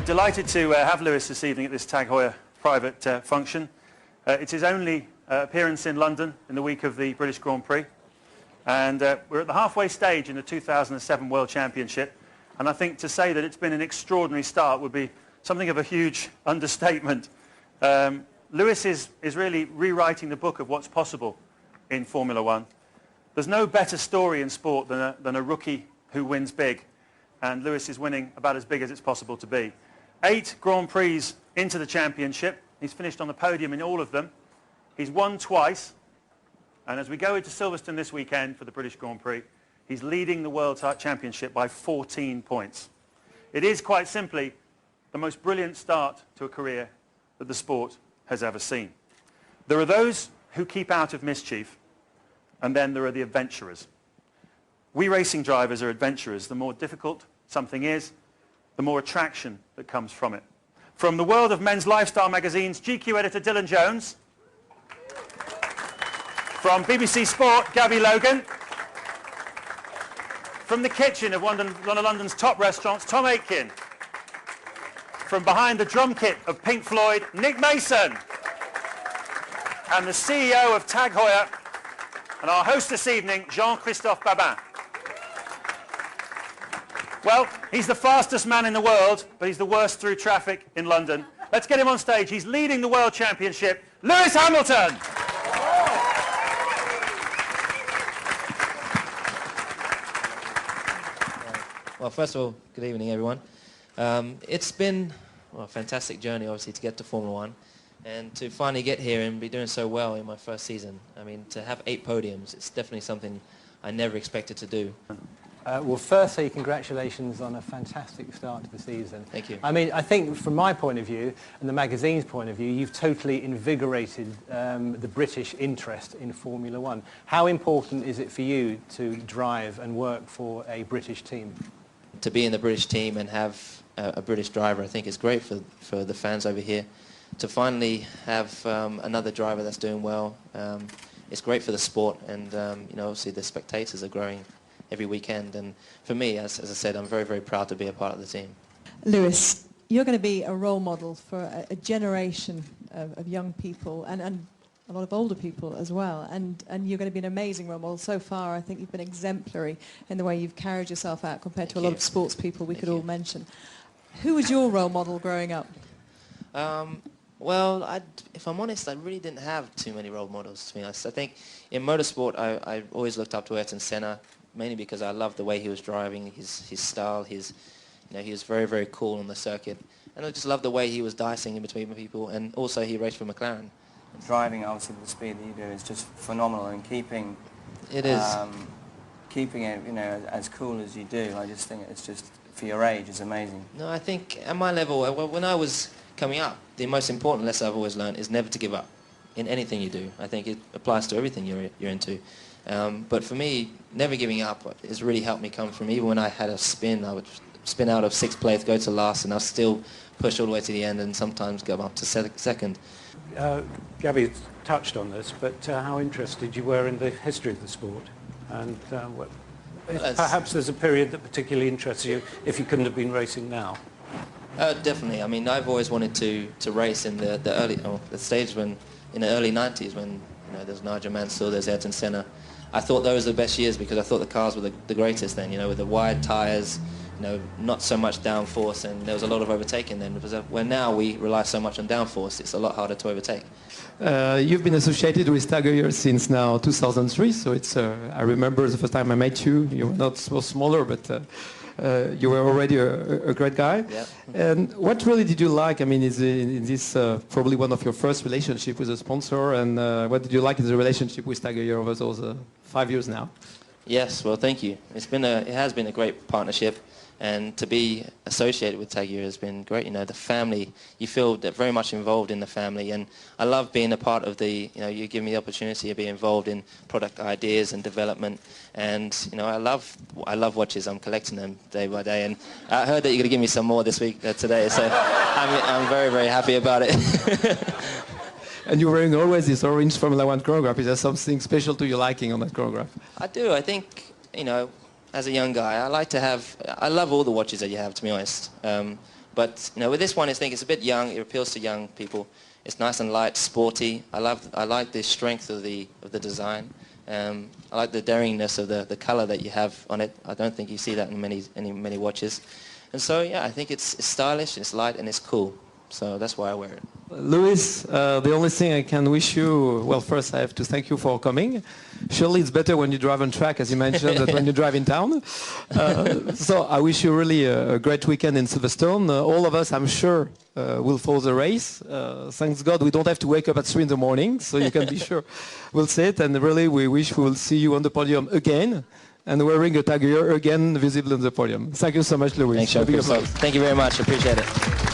delighted to have Lewis this evening at this Tag Heuer private function. It's his only appearance in London in the week of the British Grand Prix. And we're at the halfway stage in the 2007 World Championship. And I think to say that it's been an extraordinary start would be something of a huge understatement. Lewis is really rewriting the book of what's possible in Formula One. There's no better story in sport than a rookie who wins big. And Lewis is winning about as big as it's possible to be. 8 Grand Prix into the championship. He's finished on the podium in all of them. He's won twice. And as we go into Silverstone this weekend for the British Grand Prix, he's leading the World Championship by 14 points. It is quite simply the most brilliant start to a career that the sport has ever seen. There are those who keep out of mischief, and then there are the adventurers. We racing drivers are adventurers. The more difficult something is, the more attraction that comes from it. From the world of men's lifestyle magazines, GQ editor Dylan Jones. From BBC Sport, Gabby Logan. From the kitchen of one of London's top restaurants, Tom Aitken. From behind the drum kit of Pink Floyd, Nick Mason. And the CEO of Tag Heuer, and our host this evening, Jean-Christophe Babin. Well, he's the fastest man in the world, but he's the worst through traffic in London. Let's get him on stage. He's leading the World Championship, Lewis Hamilton. Well, first of all, good evening, everyone. It's been a fantastic journey, obviously, to get to Formula One. And to finally get here and be doing so well in my first season. I mean, to have 8 podiums, it's definitely something I never expected to do. Well, firstly, congratulations on a fantastic start to the season. Thank you. I mean, I think from my point of view and the magazine's point of view, you've totally invigorated the British interest in Formula One. How important is it for you to drive and work for a British team? To be in the British team and have a British driver, I think is great for the fans over here. To finally have another driver that's doing well, it's great for the sport, and you know, obviously the spectators are growing every weekend. And for me, as I said, I'm very, very proud to be a part of the team. Lewis, you're going to be a role model for a generation of young people and a lot of older people as well. And you're going to be an amazing role model. So far, I think you've been exemplary in the way you've carried yourself out compared to a lot of sports people we could all mention. Who was your role model growing up? Well, if I'm honest, I really didn't have too many role models, to be honest. I think in motorsport, I always looked up to Ayrton Senna, mainly because I loved the way he was driving, his style, you know, he was very, very cool on the circuit. And I just loved the way he was dicing in between people, and also he raced for McLaren. Driving, obviously, with the speed that you do is just phenomenal, and keeping it, you know, as cool as you do, I just think it's just, for your age, is amazing. No, I think at my level, when I was coming up, the most important lesson I've always learned is never to give up in anything you do. I think it applies to everything you're into. But for me, never giving up has really helped me come from, even when I had a spin, I would spin out of 6th place, go to last, and I'll still push all the way to the end and sometimes go up to second. Gabby touched on this, but how interested you were in the history of the sport, and perhaps there's a period that particularly interests you if you couldn't have been racing now. Definitely. I mean, I've always wanted to race in the stage when, in the early 90s, when, you know, there's Nigel Mansell, there's Ayrton Senna. I thought those were the best years because I thought the cars were the greatest then, you know, with the wide tyres, you know, not so much downforce, and there was a lot of overtaking then. Because when now we rely so much on downforce, it's a lot harder to overtake. You've been associated with Tag Heuer since now 2003, so it's. I remember the first time I met you. You were not so smaller, but you were already a great guy. Yeah. And what really did you like? I mean, is this probably one of your first relationship with a sponsor? And what did you like in the relationship with Tag Heuer over those 5 years now? Yes, well, thank you. It has been a great partnership, and to be associated with Tag Heuer has been great. You know, the family, you feel very much involved in the family, and I love being a part of the, you know, you give me the opportunity to be involved in product ideas and development, and, you know, I love watches. I'm collecting them day by day, and I heard that you're going to give me some more this week, today, so I'm very, very happy about it. And you're wearing always this orange Formula One chronograph. Is there something special to your liking on that chronograph? I do. I think, you know, as a young guy, I love all the watches that you have, to be honest. But with this one, I think it's a bit young. It appeals to young people. It's nice and light, sporty. I like the strength of the design. I like the daringness of the color that you have on it. I don't think you see that in many watches. And so yeah, I think it's stylish, it's light, and it's cool. So that's why I wear it. Louis, the only thing I can wish you, well, first I have to thank you for coming. Surely it's better when you drive on track, as you mentioned, than when you drive in town. So I wish you really a great weekend in Silverstone. All of us, I'm sure, will follow the race. Thanks God we don't have to wake up at 3 in the morning, so you can be sure we'll see it. And really we wish we will see you on the podium again and wearing a tag Heuer again visible on the podium. Thank you so much, Louis. Thanks, Jean-Christophe. Thank you very much. Appreciate it.